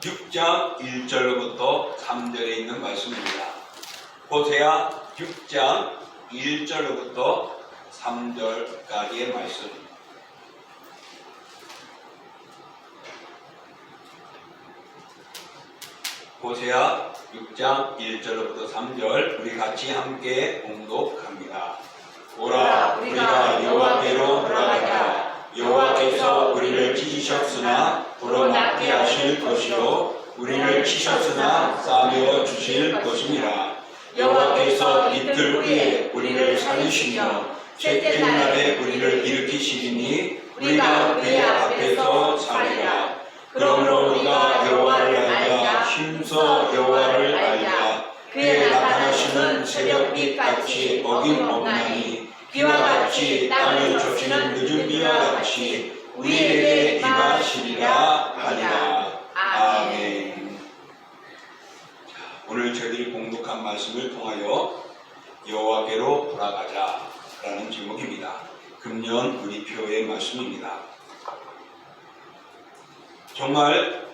6장 1절로부터 3절에 있는 말씀입니다. 호세아 6장 1절로부터 3절까지의 말씀. 호세아 6장 1절로부터 3절 우리 같이 함께 봉독합니다. 오라 우리가 여호와께로 돌아가자. 여호와께서 우리를 찢으셨으나 불어낫게 하실 것이요 우리를 치셨으나 싸매어 주실 것입니다. 여호와께서 이틀 후에 우리를 살리시며 셋째 날에 우리를 일으키시리니 우리가 그의 앞에서 살리라. 그러므로 우리가 여호와를 알자. 힘써 여호와를 알자. 그의 나타나시는 새벽빛 같이 어김없나니 비와 같이 땅을 적시는 늦은 비와 같이 우리에게 임하시리라 하리라. 아멘. 오늘 저희들이 공독한 말씀을 통하여 여호와께로 돌아가자 라는 제목입니다. 금년 우리 표의 말씀입니다. 정말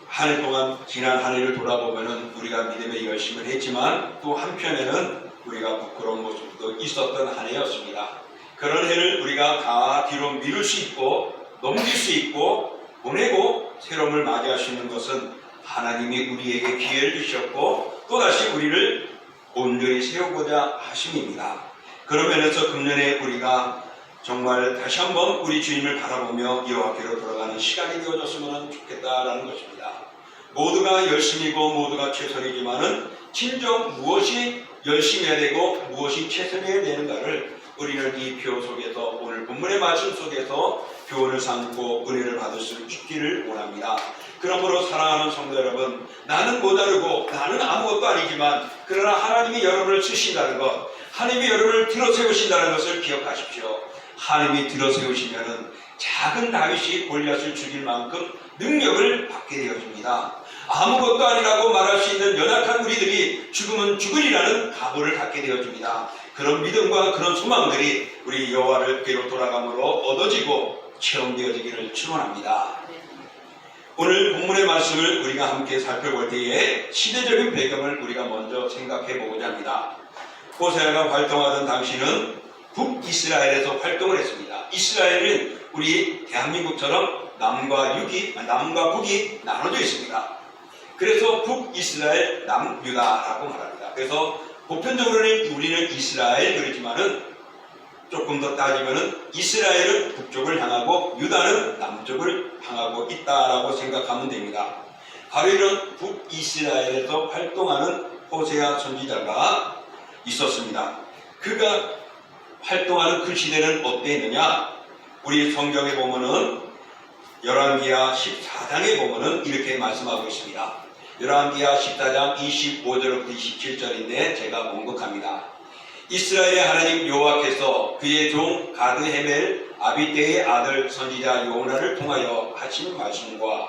한 해 동안 지난 한 해를 돌아보면은 우리가 믿음의 열심을 했지만 또 한편에는 우리가 부끄러운 모습도 있었던 한 해였습니다. 그런 해를 우리가 다 뒤로 미룰 수 있고 넘길 수 있고 보내고 새로움을 맞이하시는 것은 하나님이 우리에게 기회를 주셨고 또다시 우리를 온전히 세우고자 하심입니다. 그런 면에서 금년에 우리가 정말 다시 한번 우리 주님을 바라보며 여호와께로 돌아가는 시간이 되어졌으면 좋겠다라는 것입니다. 모두가 열심이고 모두가 최선이지만은 진정 무엇이 열심히 해야 되고 무엇이 최선해야 되는가를 우리는 이 표 속에서 오늘 본문의 말씀 속에서 교훈을 삼고 은혜를 받을 수 있기를 원합니다. 그러므로 사랑하는 성도 여러분, 나는 모자르고 나는 아무것도 아니지만 그러나 하나님이 여러분을 쓰신다는 것, 하나님이 여러분을 들어세우신다는 것을 기억하십시오. 하나님이 들어세우시면은 작은 다윗이 골리앗을 죽일 만큼 능력을 받게 되어집니다. 아무것도 아니라고 말할 수 있는 연약한 우리들이 죽으면 죽으리라는 각오를 갖게 되어집니다. 그런 믿음과 그런 소망들이 우리 여호와께로 돌아감으로 얻어지고 체험되어지기를 축원합니다. 오늘 본문의 말씀을 우리가 함께 살펴볼 때에 시대적인 배경을 우리가 먼저 생각해 보고자 합니다. 호세아가 활동하던 당시는 북이스라엘에서 활동을 했습니다. 이스라엘은 우리 대한민국처럼 남과 북이 나눠져 있습니다. 그래서 북이스라엘, 남유다라고 말합니다. 그래서 보편적으로는 우리는 이스라엘 그러지만은 조금 더 따지면은 이스라엘은 북쪽을 향하고 유다는 남쪽을 향하고 있다라고 생각하면 됩니다. 바로 이런 북이스라엘에서 활동하는 호세아 선지자가 있었습니다. 그가 활동하는 그 시대는 어땠느냐? 우리 성경에 보면은 열왕기하 14장에 보면은 이렇게 말씀하고 있습니다. 열왕기하 14장 25절부터 27절인데 제가 봉독합니다. 이스라엘의 하나님 여호와께서 그의 종 가드 헤멜 아비떼의 아들 선지자 요나를 통하여 하신 말씀과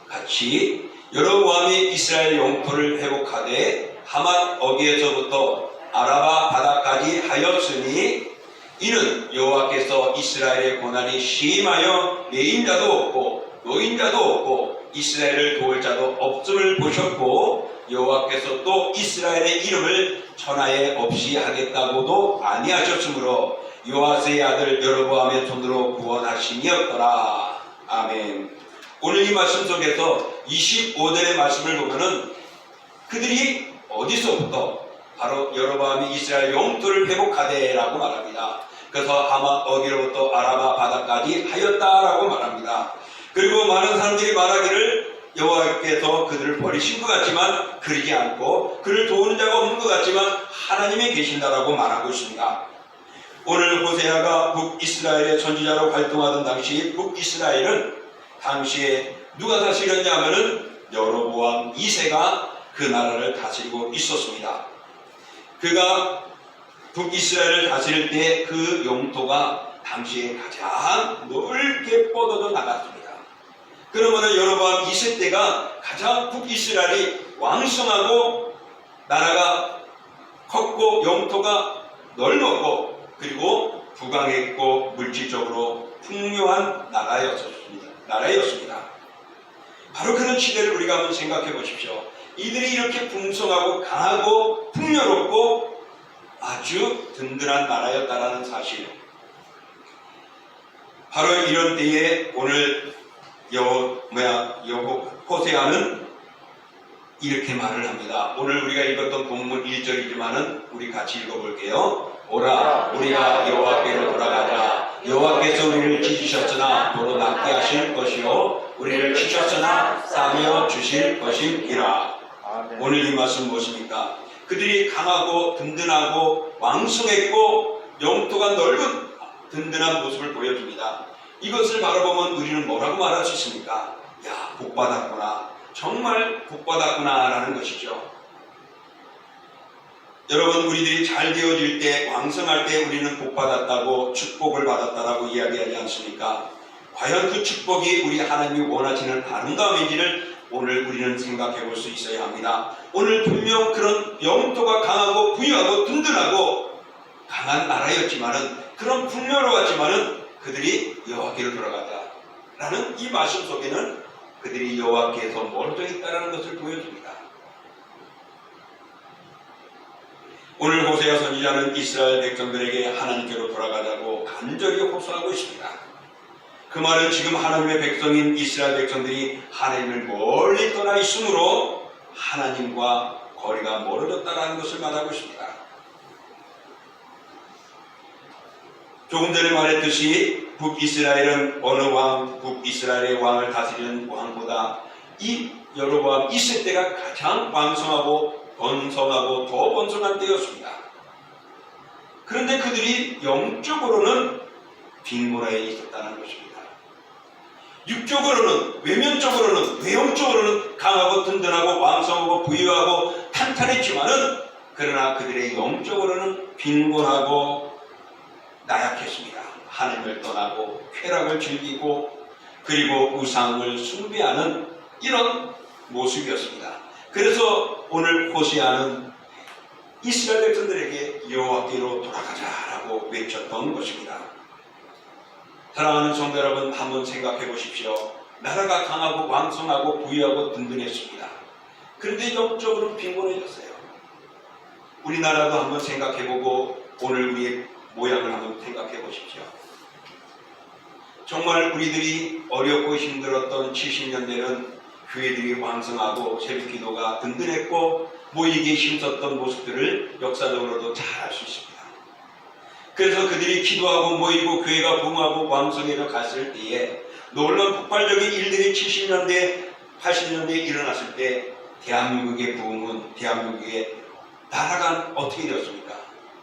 같이 여로보암이 이스라엘 영토를 회복하되 하맛 어귀에서부터 아라바 바다까지 하였으니 이는 여호와께서 이스라엘의 고난이 심하여 내인자도 없고 노인자도 없고 이스라엘을 도울 자도 없음을 보셨고 여호와께서 또 이스라엘의 이름을 천하에 없이 하겠다고도 아니하셨으므로 요아스의 아들 여로보암의 손으로 구원하심이었더라. 아멘. 오늘 이 말씀 속에서 25절의 말씀을 보면은 그들이 어디서부터 바로 여로보암이 이스라엘 영토를 회복하되라고 말합니다. 그래서 하맛 어귀로부터 아라바 바다까지 하였다라고 말합니다. 그리고 많은 사람들이 말하기를 여호와께서 그들을 버리신 것 같지만 그러지 않고 그를 도우는 자가 없는 것 같지만 하나님이 계신다라고 말하고 있습니다. 오늘 호세아가 북이스라엘의 선지자로 활동하던 당시 북이스라엘은 당시에 누가 다스렸냐 하면은 여로보암 2세가 그 나라를 다스리고 있었습니다. 그가 북이스라엘을 다스릴 때 그 영토가 당시에 가장 넓게 뻗어져 나갔습니다. 그러면 여로보암 2세 때가 가장 북이스라엘이 왕성하고 나라가 컸고 영토가 넓었고 그리고 부강했고 물질적으로 풍요한 나라였습니다. 바로 그런 시대를 우리가 한번 생각해 보십시오. 이들이 이렇게 풍성하고 강하고 풍요롭고 아주 든든한 나라였다라는 사실. 바로 이런 때에 오늘 호세아는 이렇게 말을 합니다. 오늘 우리가 읽었던 본문 1절이지만은 우리 같이 읽어볼게요. 오라 우리가 여호와께로 돌아가자. 여호와께서 우리를 찢으셨으나 도로 낫게 하실 것이요 우리를 치셨으나 싸매어 주실 것임이라. 오늘 이 말씀 무엇입니까? 그들이 강하고 든든하고 왕성했고 영토가 넓은 든든한 모습을 보여줍니다. 이것을 바라보면 우리는 뭐라고 말할 수 있습니까? 야, 복받았구나. 정말 복받았구나 라는 것이죠. 여러분, 우리들이 잘 되어질 때, 왕성할 때 우리는 복받았다고 축복을 받았다라고 이야기하지 않습니까? 과연 그 축복이 우리 하나님이 원하시는 아름다움인지를 오늘 우리는 생각해 볼 수 있어야 합니다. 오늘 분명 그런 영토가 강하고 부유하고 든든하고 강한 나라였지만은, 그런 풍요로웠지만은 그들이 여호와께로 돌아가자 라는 이 말씀 속에는 그들이 여호와께서 멀어져 있다는 것을 보여줍니다. 오늘 호세아 선지자는 이스라엘 백성들에게 하나님께로 돌아가자고 간절히 호소하고 있습니다. 그 말은 지금 하나님의 백성인 이스라엘 백성들이 하나님을 멀리 떠나 있으므로 하나님과 거리가 멀어졌다는 것을 말하고 있습니다. 조금 전에 말했듯이 북이스라엘은 어느 왕, 북이스라엘의 왕을 다스리는 왕보다 이 여로보암 2세 때가 가장 왕성하고 번성하고 더 번성한 때였습니다. 그런데 그들이 영적으로는 빈곤하에 있었다는 것입니다. 육적으로는, 외면적으로는, 외형적으로는 강하고 든든하고 왕성하고 부유하고 탄탄했지만은, 그러나 그들의 영적으로는 빈곤하고 나약했습니다. 하나님을 떠나고 쾌락을 즐기고 그리고 우상을 숭배하는 이런 모습이었습니다. 그래서 오늘 호세아는 이스라엘 백성들에게 여호와께로 돌아가자라고 외쳤던 것입니다. 사랑하는 성도 여러분, 한번 생각해 보십시오. 나라가 강하고 왕성하고 부유하고 든든했습니다. 그런데 영적으로 빈곤해졌어요. 우리나라도 한번 생각해 보고 오늘 우리의 모양을 한번 생각해 보십시오. 정말 우리들이 어렵고 힘들었던 70년대는 교회들이 왕성하고 새벽기도가 든든했고 모이기에 힘썼던 모습들을 역사적으로도 잘 알 수 있습니다. 그래서 그들이 기도하고 모이고 교회가 부흥하고 왕성해져 갔을 때에 놀라운 폭발적인 일들이 70년대, 80년대에 일어났을 때 대한민국의 부흥은, 대한민국의 나라가 어떻게 되었습니까?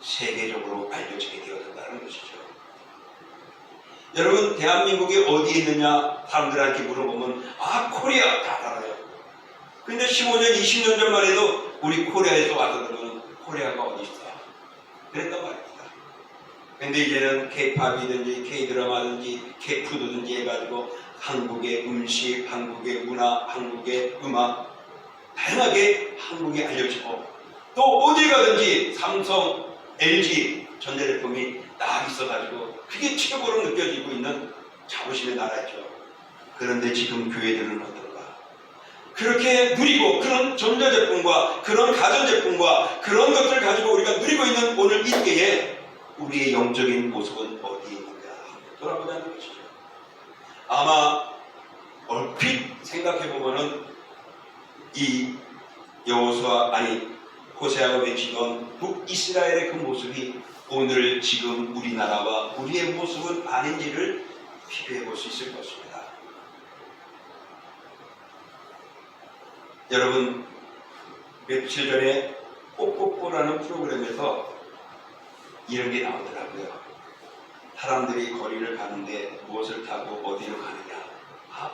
세계적으로 알려지게 되어졌다는 것이죠. 여러분, 대한민국이 어디에 있느냐 사람들한테 물어보면 코리아 다 알아요. 근데 15년, 20년 전만 해도 우리 코리아에서 와서 그러면 코리아가 어디 있어? 그랬단 말입니다. 근데 이제는 K-팝이든지 K-드라마든지 K-푸드든지 해가지고 한국의 음식, 한국의 문화, 한국의 음악 다양하게 한국에 알려지고 또 어디 가든지 삼성, LG 전자제품이 딱 있어가지고 그게 최고로 느껴지고 있는 자부심의 나라죠. 그런데 지금 교회들은 어떤가? 그렇게 누리고 그런 전자제품과 그런 가전제품과 그런 것들을 가지고 우리가 누리고 있는 오늘 이 때에 우리의 영적인 모습은 어디에 있는가 돌아보자는 것이죠. 아마 얼핏 생각해보면은 이 호세아가 외치던 북이스라엘의 그 모습이 오늘 지금 우리나라와 우리의 모습은 아닌지를 비교해 볼 수 있을 것입니다. 여러분, 며칠 전에 뽀뽀뽀라는 프로그램에서 이런 게 나오더라고요. 사람들이 거리를 가는데 무엇을 타고 어디로 가느냐?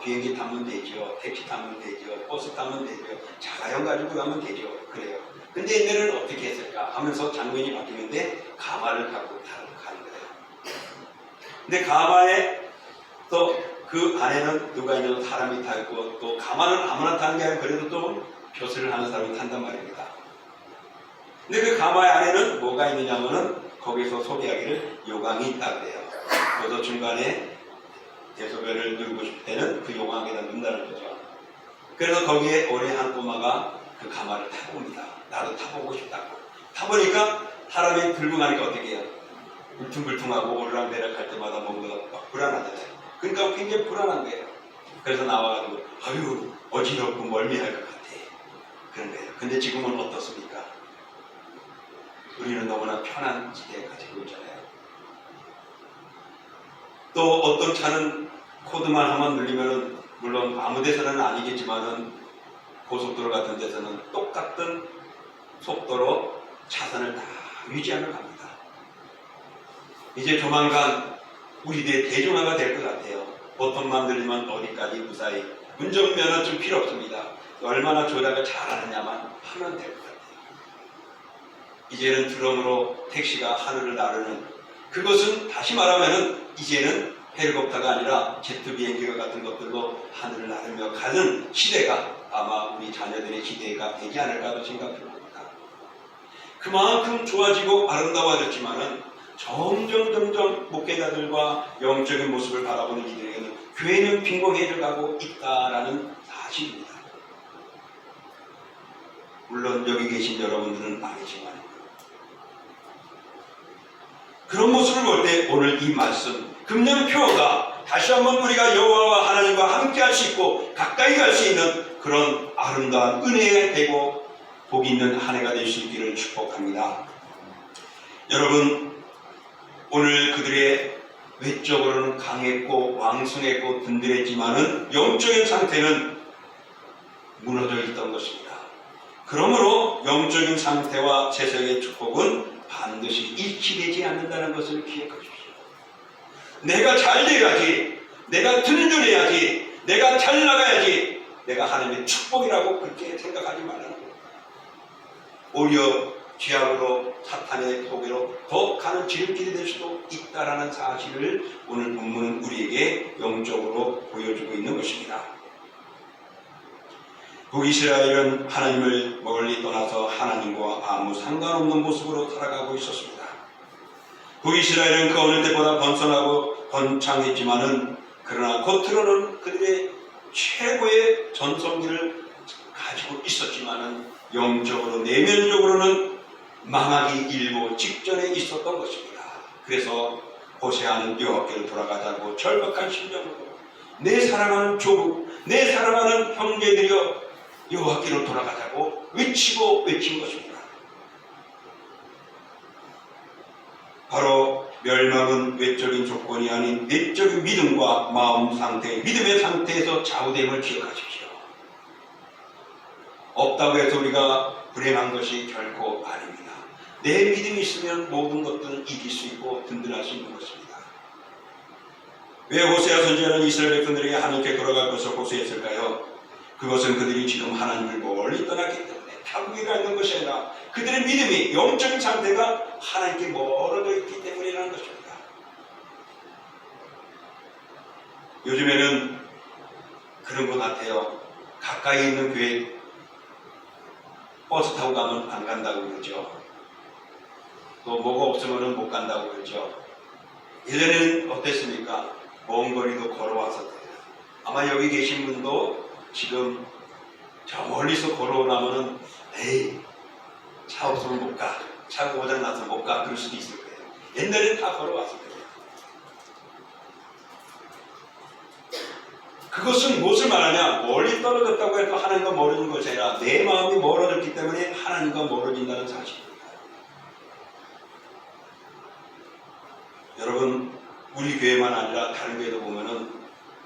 비행기 타면 되죠. 택시 타면 되죠. 버스 타면 되죠. 자가용 가지고 가면 되죠. 그래요. 근데 옛날에는 어떻게 했을까 하면서 장면이 바뀌는데 가마를 타고 가는 거예요. 근데 가마에 또 그 안에는 누가 있냐면 사람이 타 있고 또 가마는 아무나 타는 게 아니라 그래도 또 벼슬을 하는 사람이 탄단 말입니다. 근데 그 가마의 안에는 뭐가 있느냐면은 거기서 소개하기를 요강이 있다 그래요. 그래서 중간에 대소변을 누르고 싶을 때는 그 요강에다 넣는다는 거죠. 그래서 거기에 어린 한 꼬마가 그 가마를 타봅니다. 나도 타보고 싶다고. 타보니까 사람이 들고 가니까 어떻게 해요? 울퉁불퉁하고 오르락내리락 때마다 뭔가 막 불안하잖아요. 그러니까 굉장히 불안한 거예요. 그래서 나와가지고 아유 어지럽고 멀미할 것 같아. 그런 거예요. 근데 지금은 어떻습니까? 우리는 너무나 편한 지대에 가지고 있잖아요. 또 어떤 차는 코드만 한번 눌리면은 물론 아무 데서는 아니겠지만은 고속도로 같은 데서는 똑같은 속도로 차선을 다 유지하며 갑니다. 이제 조만간 우리들의 대중화가 될 것 같아요. 버튼만 들리면 어디까지 무사히 운전면허증 필요 없습니다. 얼마나 조작을 잘하느냐만 하면 될 것 같아요. 이제는 드럼으로 택시가 하늘을 나르는 그것은 다시 말하면은 이제는 헬리콥터가 아니라 제트 비행기와 같은 것들로 하늘을 나르며 가는 시대가 아마 우리 자녀들의 시대가 되지 않을까도 생각해 봅니다. 그만큼 좋아지고 아름다워졌지만은 점점 목회자들과 영적인 모습을 바라보는 이들에게는 교회는 빈곤해져 가고 있다라는 사실입니다. 물론 여기 계신 여러분들은 아니지만 그런 모습을 볼 때 오늘 이 말씀 금년표가 다시 한번 우리가 여호와와 하나님과 함께 할 수 있고 가까이 갈 수 있는 그런 아름다운 은혜의 되고 복 있는 한 해가 될 수 있기를 축복합니다. 여러분 오늘 그들의 외적으로는 강했고 왕성했고 든든했지만은 영적인 상태는 무너져 있던 것입니다. 그러므로 영적인 상태와 세상의 축복은 반드시 잃히되지 않는다는 것을 기억하십시오. 내가 잘 돼야지, 내가 든든해야지, 내가 잘 나가야지, 내가 하나님의 축복이라고 그렇게 생각하지 말라는 거예요. 오히려 죄악으로 사탄의 소개로 더 가는 지름길이 될 수도 있다라는 사실을 오늘 본문은 우리에게 영적으로 보여주고 있는 것입니다. 북이스라엘은 하나님을 멀리 떠나서 하나님과 아무 상관없는 모습으로 살아가고 있었습니다. 북이스라엘은 그 어느 때보다 번성하고 번창했지만은 그러나 겉으로는 그들의 최고의 전성기를 가지고 있었지만은 영적으로 내면적으로는 망하기 일보 직전에 있었던 것입니다. 그래서 호세아는 여호와께로 돌아가자고 절박한 심정으로 내 사랑하는 조국, 내 사랑하는 형제들이여 여호와께로 돌아가자고 외친 것입니다. 바로 멸망은 외적인 조건이 아닌 내적인 믿음과 마음 상태, 믿음의 상태에서 좌우됨을 기억하십시오. 없다고 해서 우리가 불행한 것이 결코 아닙니다. 내 믿음이 있으면 모든 것들을 이길 수 있고 든든할 수 있는 것입니다. 왜 호세아 선지자는 이스라엘 백성들에게 하나님께 돌아갈 것을 호소했을까요? 그것은 그들이 지금 하나님을 멀리 떠났기 때문에 타국에 가 있는 것이 아니라 그들의 믿음이 영적인 상태가 하나님께 멀어져 있기 때문이라는 것입니다. 요즘에는 그런 것 같아요. 가까이 있는 교회 버스 타고 가면 안 간다고 그러죠. 또 뭐가 없으면 못 간다고 그러죠. 예전에는 어땠습니까? 먼 거리도 걸어와서 아마 여기 계신 분도 지금 저 멀리서 걸어오려면은 에이 차 없으면 못 가, 차 고장 나서 못 가 그럴 수도 있을 거예요. 옛날에는 다 걸어왔을 거예요. 그것은 무엇을 말하냐? 멀리 떨어졌다고 해도 하나님과 멀어진 것이 아니라 내 마음이 멀어졌기 때문에 하나님과 멀어진다는 사실입니다. 여러분 우리 교회만 아니라 다른 교회도 보면은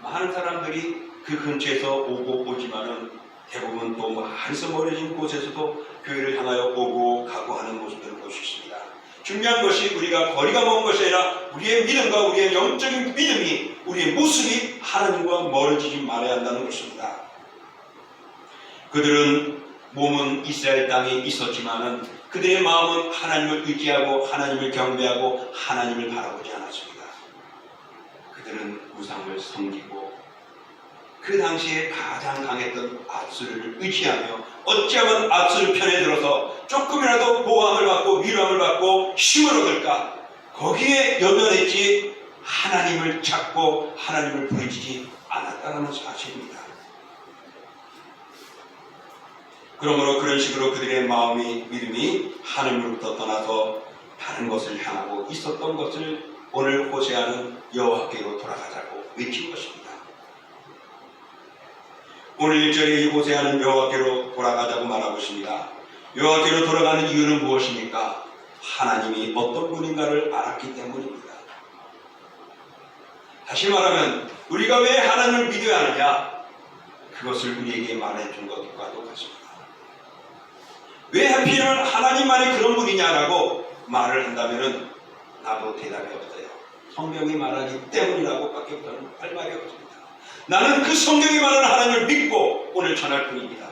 많은 사람들이 그 근처에서 오고 오지만은 대부분 또 많이서 멀어진 곳에서도 교회를 향하여 오고 가고 하는 모습들을 볼 수 있습니다. 중요한 것이 우리가 거리가 먼 것이 아니라 우리의 믿음과 우리의 영적인 믿음이 우리의 모습이 하나님과 멀어지지 말아야 한다는 것입니다. 그들은 몸은 이스라엘 땅에 있었지만은 그들의 마음은 하나님을 의지하고 하나님을 경배하고 하나님을 바라보지 않았습니다. 그들은 우상을 섬기고 그 당시에 가장 강했던 압수를 의지하며 어찌하면 압수를 편에 들어서 조금이라도 보호함을 받고 위로함을 받고 힘을 얻을까 거기에 연연했지 하나님을 찾고 하나님을 부르짖지 않았다는 사실입니다. 그러므로 그런 식으로 그들의 믿음이 하늘로부터 떠나서 다른 것을 향하고 있었던 것을 오늘 호세아는 여호와께로 돌아가자고 외친 것입니다. 오늘 1절에 이 호세아는 여호와께로 돌아가자고 말하고 있습니다. 여호와께로 돌아가는 이유는 무엇입니까? 하나님이 어떤 분인가를 알았기 때문입니다. 다시 말하면 우리가 왜 하나님을 믿어야 하느냐? 그것을 우리에게 말해준 것과도 같습니다. 왜 하필이면 하나님만이 그런 분이냐라고 말을 한다면 나도 대답이 없어요. 성경이 말하기 때문이라고 밖에 할 말이 없습니다. 나는 그 성경이 말하는 하나님을 믿고 오늘 전할 뿐입니다.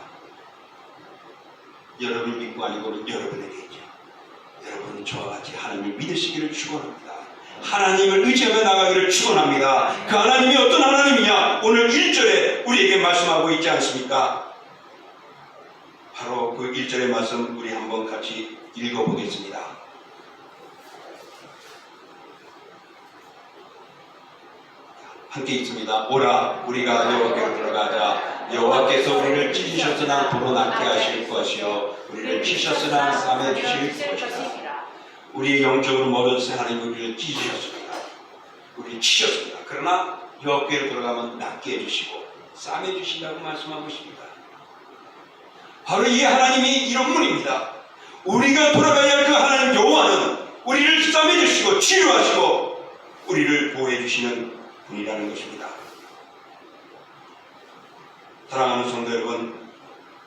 여러분을 믿고 아니고는 여러분에게죠. 여러분은 저와 같이 하나님을 믿으시기를 축원합니다. 하나님을 의지하며 나가기를 축원합니다. 그 하나님이 어떤 하나님이냐? 오늘 1절에 우리에게 말씀하고 있지 않습니까? 바로 그 1절의 말씀 우리 한번 같이 읽어보겠습니다. 함께 있습니다. 오라 우리가 여호와께로 들어가자. 여호와께서 우리를 찢으셨으나 도로 낫게 하실 것이요 우리를 치셨으나 싸매 주실 것이다. 우리 영적으로 멀어서 하나님 우리를 찢으셨습니다. 우리를 치셨습니다. 그러나 여호와께로 들어가면 낫게 해주시고 싸매 주신다고 말씀하고 있습니다. 바로 이 하나님이 이런 분입니다. 우리가 돌아가야 할 그 하나님 여호와는 우리를 싸매 주시고 치유하시고 우리를 보호해 주시는 분이라는 것입니다. 사랑하는 성도 여러분,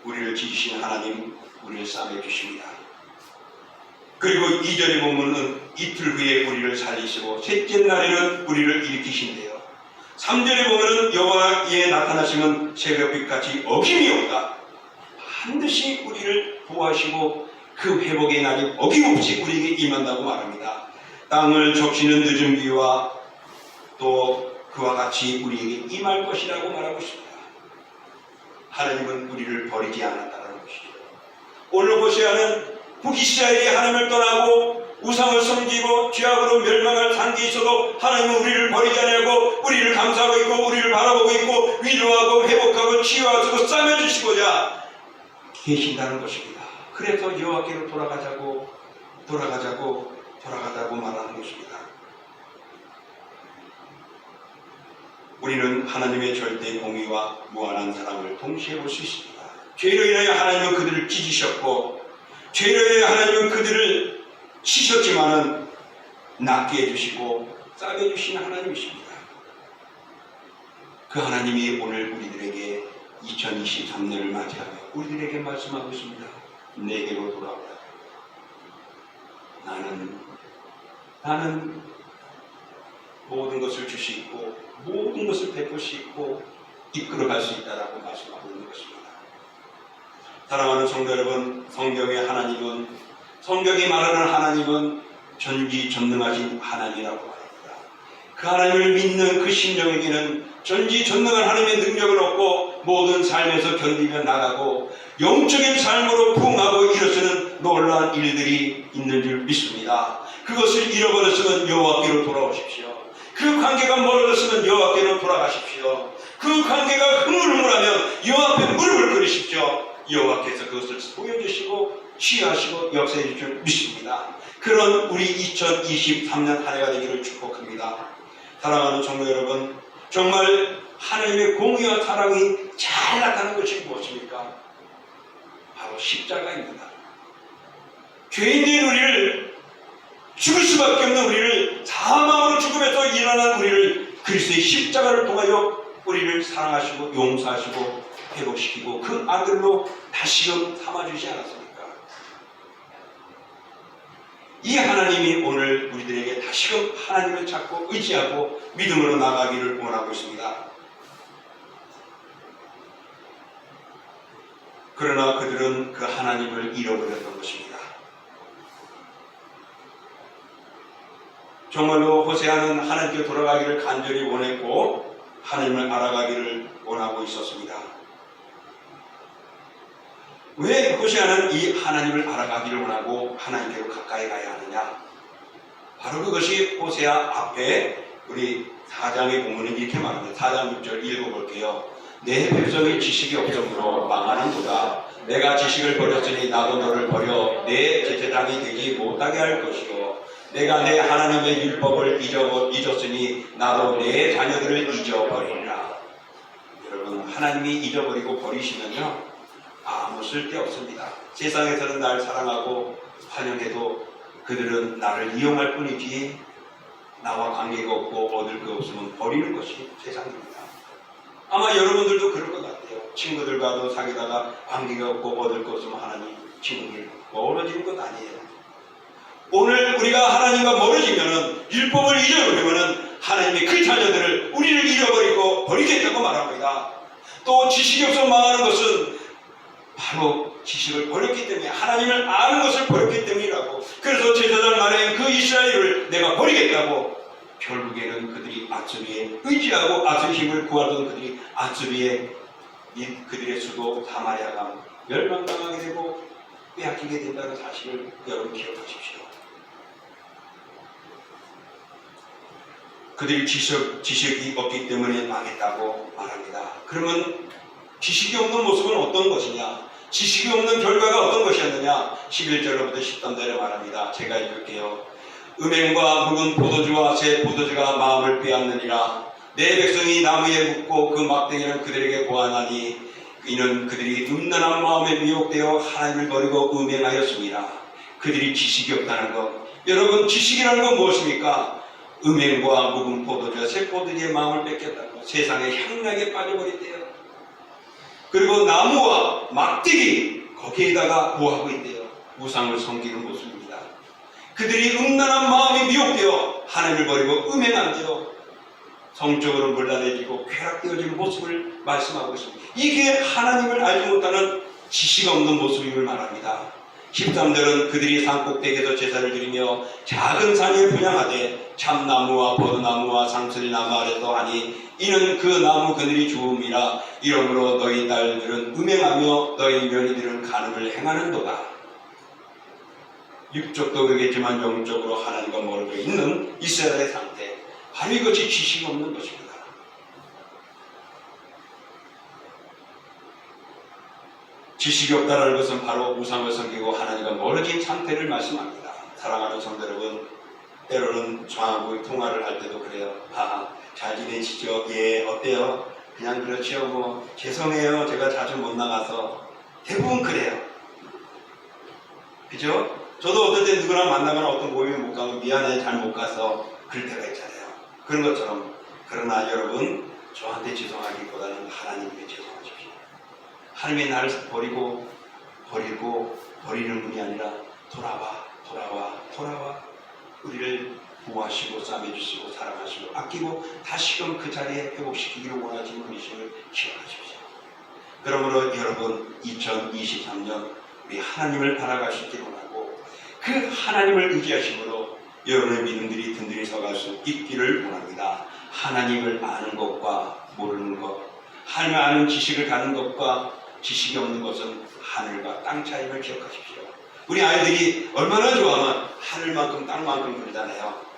우리를 지으신 하나님, 우리를 싸매 주십니다. 그리고 2절에 보면은 이틀 후에 우리를 살리시고 셋째 날에는 우리를 일으키신대요. 3절에 보면은 여호와의 나타나시면 새벽빛같이 어김이 없다. 반드시 우리를 보호하시고 그 회복의 날이 어김없이 우리에게 임한다고 말합니다. 땅을 적시는 늦은 비와 또 그와 같이 우리에게 임할 것이라고 말하고 있습니다. 하나님은 우리를 버리지 않았다는 것이죠. 오늘 호세아는 북이스라엘이 하나님을 떠나고 우상을 섬기고 죄악으로 멸망할 상태에 있어도 하나님은 우리를 버리지 않고 우리를 감싸고 있고 우리를 바라보고 있고 위로하고 회복하고 치유하시고 싸매주시고자 계신다는 것입니다. 그래서 여호와께로 돌아가자고 말하는 것입니다. 우리는 하나님의 절대 공의와 무한한 사랑을 동시에 볼 수 있습니다. 죄로 인하여 하나님은 그들을 찢으셨고 죄로 인하여 하나님은 그들을 치셨지만은 낫게 해주시고 싸게 해주시는 하나님이십니다. 그 하나님이 오늘 우리들에게 2023년을 맞이하며 우리들에게 말씀하고 있습니다. 내게로 돌아오라. 나는 모든 것을 줄 수 있고 모든 것을 베풀 수 있고 이끌어갈 수 있다라고 말씀하고 있는 것입니다. 사랑하는 성도 여러분, 성경이 말하는 하나님은 전지전능하신 하나님이라고 말합니다. 그 하나님을 믿는 그 심령에게는 전지전능한 하나님의 능력을 얻고 모든 삶에서 견디며 나가고 영적인 삶으로 부흥하고 일어서는 놀라운 일들이 있는 줄 믿습니다. 그것을 잃어버렸으면 여호와께로 돌아오십시오. 그 관계가 멀어졌으면 여호와께로 돌아가십시오. 그 관계가 흐물흐물하면 여호와 앞에 무릎을 꿇으십시오. 여호와께서 그것을 보여주시고 치유하시고 역사해 주실 줄 믿습니다. 그런 우리 2023년 한 해가 되기를 축복합니다. 사랑하는 성도 여러분, 정말 하나님의 공의와 사랑이 잘 나타나는 것이 무엇입니까? 바로 십자가입니다. 죄인된 우리를, 죽을 수밖에 없는 우리를, 사망으로 죽음에서 일어난 우리를 그리스도의 십자가를 통하여 우리를 사랑하시고 용서하시고 회복시키고 그 아들로 다시금 삼아주지 않았습니까? 이 하나님이 오늘 우리들에게 다시금 하나님을 찾고 의지하고 믿음으로 나가기를 원하고 있습니다. 그러나 그들은 그 하나님을 잃어버렸던 것입니다. 정말로 호세아는 하나님께 돌아가기를 간절히 원했고 하나님을 알아가기를 원하고 있었습니다. 왜 호세아는 이 하나님을 알아가기를 원하고 하나님께로 가까이 가야 하느냐? 바로 그것이 호세아 앞에 우리 4장의 본문은 이렇게 말합니다. 4장 6절 읽어볼게요. 내 백성의 지식이 없으므로 망하는도다. 내가 지식을 버렸으니 나도 너를 버려 내 제사장이 되지 못하게 할 것이요 내가 내 하나님의 율법을 잊었으니 나도 내 자녀들을 잊어버리리라. 여러분, 하나님이 잊어버리고 버리시면요 아무 쓸데 없습니다. 세상에서는 날 사랑하고 환영해도 그들은 나를 이용할 뿐이지 나와 관계가 없고 얻을 거 없으면 버리는 것이 세상입니다. 아마 여러분들도 그럴 것 같아요. 친구들과도 사귀다가 관계가 없고 얻을 거 없으면 하나님 친구들 멀어지는 것 아니에요. 오늘 우리가 하나님과 멀어지면은 율법을 잊어버리면은 하나님이 그 자녀들을 우리를 잃어버리고 버리겠다고 말합니다. 또 지식이 없어 망하는 것은 바로 지식을 버렸기 때문에 하나님을 아는 것을 버렸기 때문이라고. 그래서 제사장 나라의 그 이스라엘을 내가 버리겠다고 결국에는 그들이 아수리에 의지하고 아수리 힘을 구하던 그들이 아수리에 그들의 수도 사마리아가 멸망당하게 되고 빼앗기게 된다는 사실을 여러분 기억하십시오. 그들이 지식이 없기 때문에 망했다고 말합니다. 그러면 지식이 없는 모습은 어떤 것이냐? 지식이 없는 결과가 어떤 것이었느냐? 11절로부터 13절에 말합니다. 제가 읽을게요. 음행과 묵은 포도주와 새 포도주가 마음을 빼앗느니라. 내 백성이 나무에 묻고 그 막대기는 그들에게 고하나니 이는 그들이 음란한 마음에 미혹되어 하나님을 버리고 음행하였습니다. 그들이 지식이 없다는 것. 여러분, 지식이라는 건 무엇입니까? 음행과 묵은 포도주와 새 포도주의 마음을 뺏겼다는 것. 세상의 향락에 빠져버린대요. 그리고 나무와 막대기 거기에다가 고하고 있대요. 우상을 섬기는 모습입니다. 그들이 음란한 마음이 미혹되어 하나님을 버리고 음행한대요. 성적으로 물러내지고 쾌락되어지는 모습을 말씀하고 있습니다. 이게 하나님을 알지 못하는 지식 없는 모습임을 말합니다. 13절은 그들이 산꼭대기에서 제사를 드리며 작은 산에 분향하되 참나무와 버드나무와 상슬나무 아래서 하니 이는 그 나무 그늘이 주음이라. 이러므로 너희 딸들은 음행하며 너희 며느리들은 간음을 행하는도다. 육적도 그러겠지만 영적으로 하나님과 멀어져 있는 이스라엘의 상태, 바로 이것이 지식이 없는 것입니다. 지식이 없다는 것은 바로 우상을 섬기고 하나님과 멀어진 상태를 말씀합니다. 사랑하는 성도 여러분, 때로는 저하고 통화를 할 때도 그래요. 잘 지내시죠? 예, 어때요? 그냥 그렇죠. 뭐 죄송해요. 제가 자주 못 나가서. 대부분 그래요. 그죠? 저도 어떨 때 누구랑 만나거나 어떤 모임에 못 가면 미안해, 잘 못 가서 그럴 때가 있잖아요. 그런 것처럼. 그러나 여러분, 저한테 죄송하기보다는 하나님께 죄송하십시오. 하나님이 나를 버리고 버리는 분이 아니라 돌아와 우리를 보호하시고 싸매주시고 사랑하시고 아끼고 다시금 그 자리에 회복시키기를 원하시는 분이심을 기억하십시오. 그러므로 여러분, 2023년 우리 하나님을 바라갈 수 있기를 원하고 그 하나님을 의지하심으로 여러분의 믿음들이 든든히 서갈 수 있기를 원합니다. 하나님을 아는 것과 모르는 것, 하나님을 아는 지식을 갖는 것과 지식이 없는 것은 하늘과 땅 차이를 기억하십시오. 우리 아이들이 얼마나 좋아하면 하늘만큼 땅만큼 그러잖아요.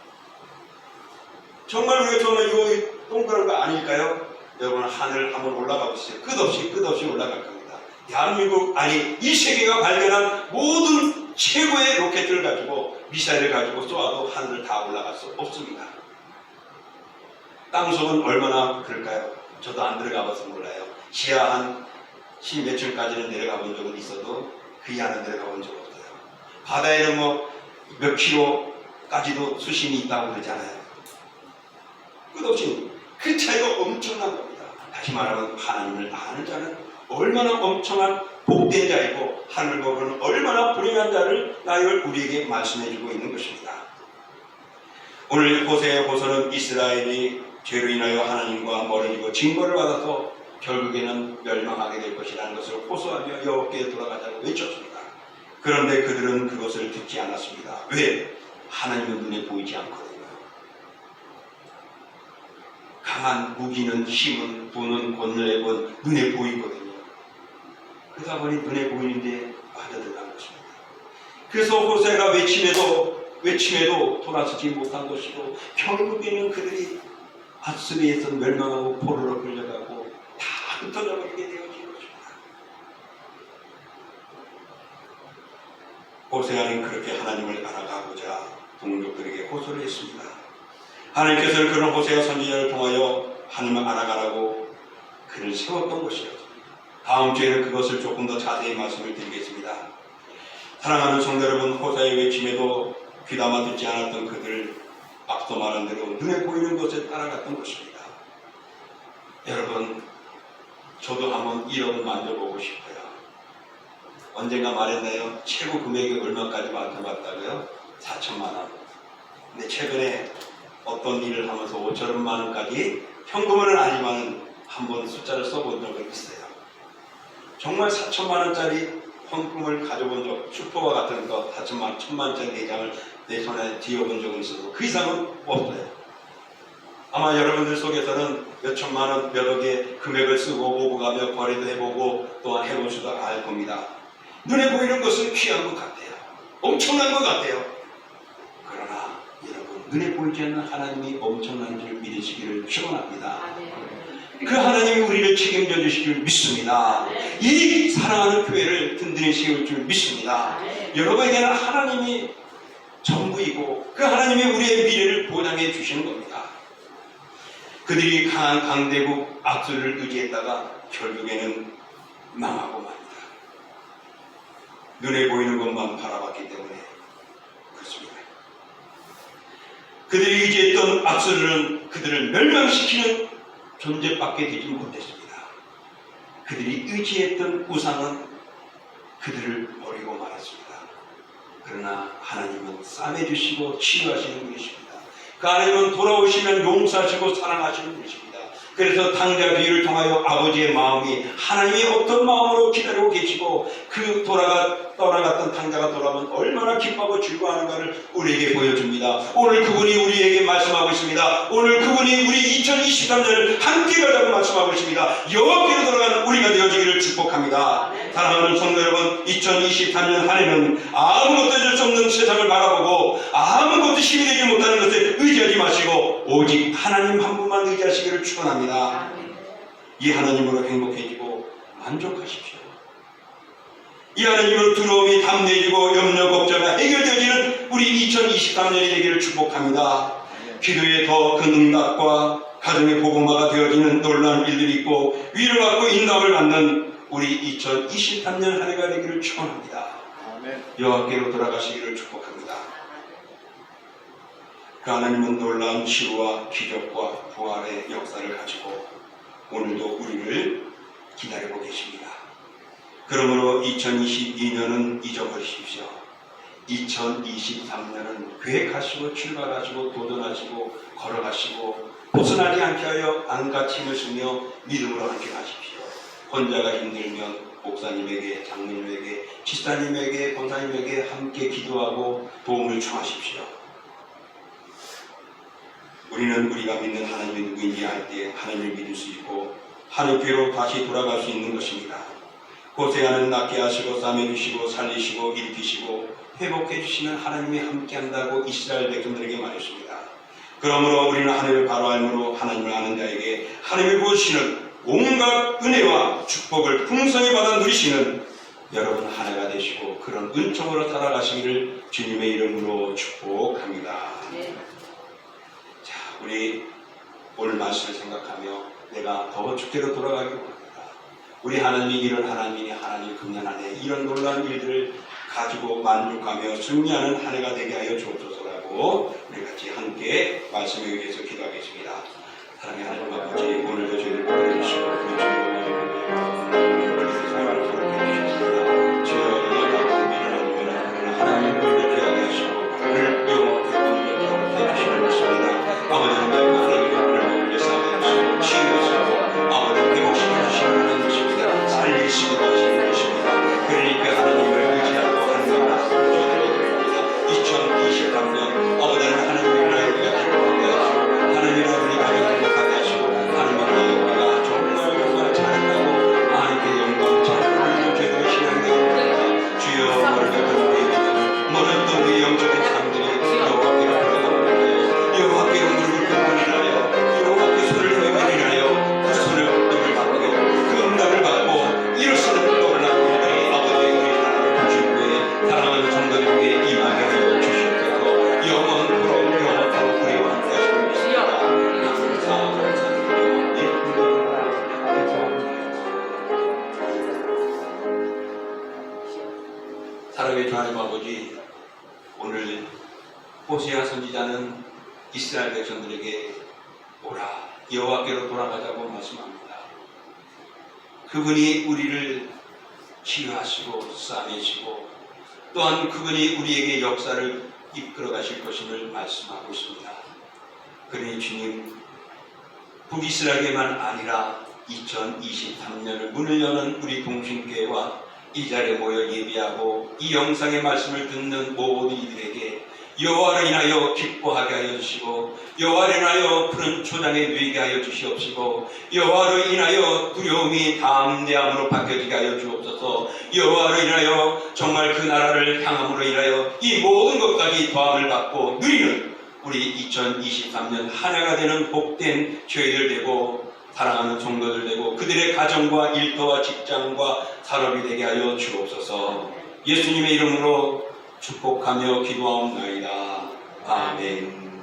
정말 우리가 정말 이 동그란 거 아닐까요? 여러분, 하늘 한번 올라가 보세요. 끝없이 올라갈 겁니다. 대한민국, 아니 이 세계가 발견한 모든 최고의 로켓을 가지고 미사일을 가지고 쏘아도 하늘을 다 올라갈 수 없습니다. 땅속은 얼마나 그럴까요? 저도 안 들어가 봐서 몰라요. 지하 한 10몇 층까지는 내려가 본 적은 있어도 그 이하는 내려가 본 적 없어요. 바다에는 뭐 몇 킬로까지도 수심이 있다고 그러잖아요. 끝없이 그 차이가 엄청난 겁니다. 다시 말하면 하나님을 아는 자는 얼마나 엄청난 복된 자이고 하늘 보고는 얼마나 불행한 자를 나이를 우리에게 말씀해주고 있는 것입니다. 오늘 호세의 호소는 이스라엘이 죄로 인하여 하나님과 멀어지고 징벌을 받아서 결국에는 멸망하게 될 것이라는 것을 호소하며 여호와께 돌아가자고 외쳤습니다. 그런데 그들은 그것을 듣지 않았습니다. 왜? 하나님은 눈에 보이지 않거든요. 강한 무기는 힘은 부는 권력은 눈에 보이거든요. 그러다 보니 눈에 보이는데 빠져들어간 것입니다. 그래서 호세가 외침에도 돌아서지 못한 것이고 결국에는 그들이 아수리에서 멸망하고 포로로 끌려가고 다 흩어져 버리게 되어진 것입니다. 호세아는 그렇게 하나님을 알아가고자 동족들에게 호소를 했습니다. 하나님께서는 그런 호세아 선지자를 통하여 하나님을 알아가라고 그를 세웠던 것이었습니다. 다음 주에는 그것을 조금 더 자세히 말씀을 드리겠습니다. 사랑하는 성도 여러분, 호세아의 외침에도 귀담아 듣지 않았던 그들, 앞서 말한 대로 눈에 보이는 것에 따라갔던 것입니다. 여러분, 저도 한번 1억을 만져보고 싶어요. 언젠가 말했나요? 최고 금액이 얼마까지 만져봤다고요? 4천만 원. 근데 최근에 어떤 일을 하면서 5천만 원까지 현금은 아니지만 한번 숫자를 써본 적은 있어요. 정말 4천만 원짜리 현금을 가져본 적, 슈퍼와 같은 거 4천만 원, 1천만 원짜리 내장을 내 손에 쥐어본 적은 있어도 그 이상은 없어요. 아마 여러분들 속에서는 몇 천만 원, 몇 억의 금액을 쓰고 오고가며 거래도 해보고 또한 해볼 수도 알 겁니다. 눈에 보이는 것은 귀한 것 같아요. 엄청난 것 같아요. 그러나 여러분, 눈에 보이지 않는 하나님이 엄청난 줄 믿으시기를 축원합니다. 그 하나님이 우리를 책임져 주시길 믿습니다. 이 사랑하는 교회를 든든히 세울 줄 믿습니다. 여러분에게는 하나님이 전부이고 그 하나님이 우리의 미래를 보장해 주시는 겁니다. 그들이 강한 강대국 악수를 의지했다가 결국에는 망하고 맙니다. 눈에 보이는 것만 바라봤기 때문에 그렇습니다. 그들이 의지했던 악수는 그들을 멸망시키는 존재밖에 되지 못했습니다. 그들이 의지했던 우상은 그들을 버리고 말았습니다. 그러나 하나님은 싸매주시고 치유하시는 분이십니다. 그 하나님은 돌아오시면 용서하시고 사랑하시는 분이십니다. 그래서 당자 비유를 통하여 아버지의 마음이 하나님이 어떤 마음으로 기다리고 계시고 그 떠나갔던 당자가 돌아오면 얼마나 기뻐하고 즐거워하는가를 우리에게 보여줍니다. 오늘 그분이 우리에게 말씀하고 있습니다. 오늘 그분이 우리 2023년을 함께 가자고 말씀하고 있습니다. 여호와께로 돌아가는 우리가 되어지기를 축복합니다. 사랑하는 성도 여러분, 2023년 한 해는 아무것도 될 수 없는 세상을 바라보고 아무것도 힘이 되지 못하는 것에 의지하지 마시고 오직 하나님 한 분만 의지하시기를 축원합니다. 이 하나님으로 행복해지고 만족하십시오. 이 하나님으로 두려움이 담대해지고 염려 걱정이 해결되어지는 우리 2023년이 되기를 축복합니다. 기도에 더 큰 응답과 가정의 복음화가 되어지는 놀라운 일들이 있고 위로받고 인도함을 받는 우리 2023년 한 해가 되기를 축원합니다. 여호와께로 돌아가시기를 축복합니다. 그 하나님은 놀라운 치유와 기적과 부활의 역사를 가지고 오늘도 우리를 기다리고 계십니다. 그러므로 2022년은 잊어버리십시오. 2023년은 계획하시고 출발하시고 도전하시고 걸어가시고 벗어나지 않게 하여 안가침을 쓰며 믿음으로 함께 가십시오. 혼자가 힘들면 목사님에게, 장로님에게, 집사님에게, 권사님에게 함께 기도하고 도움을 청하십시오. 우리는 우리가 믿는 하나님이 누구인지 알 때 하나님을 믿을 수 있고 하나님께로 다시 돌아갈 수 있는 것입니다. 호세아는 낫게 하시고 싸매주시고 살리시고 일으키시고 회복해 주시는 하나님이 함께한다고 이스라엘 백성들에게 말했습니다. 그러므로 우리는 하나님을 바로 알므로 하나님을 아는 자에게 하나님이 부으시는 온갖 은혜와 축복을 풍성히 받아 누리시는 여러분 하나가 되시고 그런 은총으로 살아가시기를 주님의 이름으로 축복합니다. 자, 우리 오늘 말씀을 생각하며 내가 더 주께로 돌아가기 원합니다. 우리 하나님이 이런 하나님이 하나님 금년 한 해 이런 놀라운 일들을 가지고 만족하며 승리하는 한 해가 되게 하여 주옵소서라고 우리 같이 함께 말씀에 의해서 기도하겠습니다. 사랑의 하나님 아버지, 오늘도 저희를 보내주시고 우리 주님을 삶을 기록해 주셨습니다. 주여 내가 미련한 하나님을 이렇게 하게 하시고 우리를 영원히 이렇게 해주시는 것입니다. 아버지는 나의 하나님의 은혜를 위해 싸매주시고 치유하시고 아버지 회복시켜 주시는 하나님이십니다. 살리시기도 하시는 것입니다. 그러니까 하나님을 의지하고 하는 것을 주드립니다. 2023년 아버지는 하나님의 나에게 기뻐하게 하시고 하나님의 우리 가정을 행복하게 하시고 하나님의 우리가 정말 정말 잘 사랑의 하나님 아버지, 오늘 호세아 선지자는 이스라엘 백성들에게 오라, 여호와께로 돌아가자고 말씀합니다. 그분이 우리를 치유하시고 싸매시고 또한 그분이 우리에게 역사를 이끌어 가실 것임을 말씀하고 있습니다. 그러니 주님, 북이스라엘에만 아니라 2023년을 문을 여는 우리 동신교회와 이 자리에 모여 예배하고 이 영상의 말씀을 듣는 모든 이들에게 여호와를 인하여 기뻐하게 하여 주시고 여호와를 인하여 푸른 초장에 누이게 하여 주시옵시고 여호와를 인하여 두려움이 담대함으로 바뀌어지게 하여 주옵소서. 여호와를 인하여 정말 그 나라를 향함으로 인하여 이 모든 것까지 도함을 받고 누리는 우리 2023년 한 해가 되는 복된 교회들 되고 사랑하는 성도들 되고 그들의 가정과 일터와 직장과 산업이 되게 하여 주옵소서. 예수님의 이름으로 축복하며 기도하옵나이다. 아멘.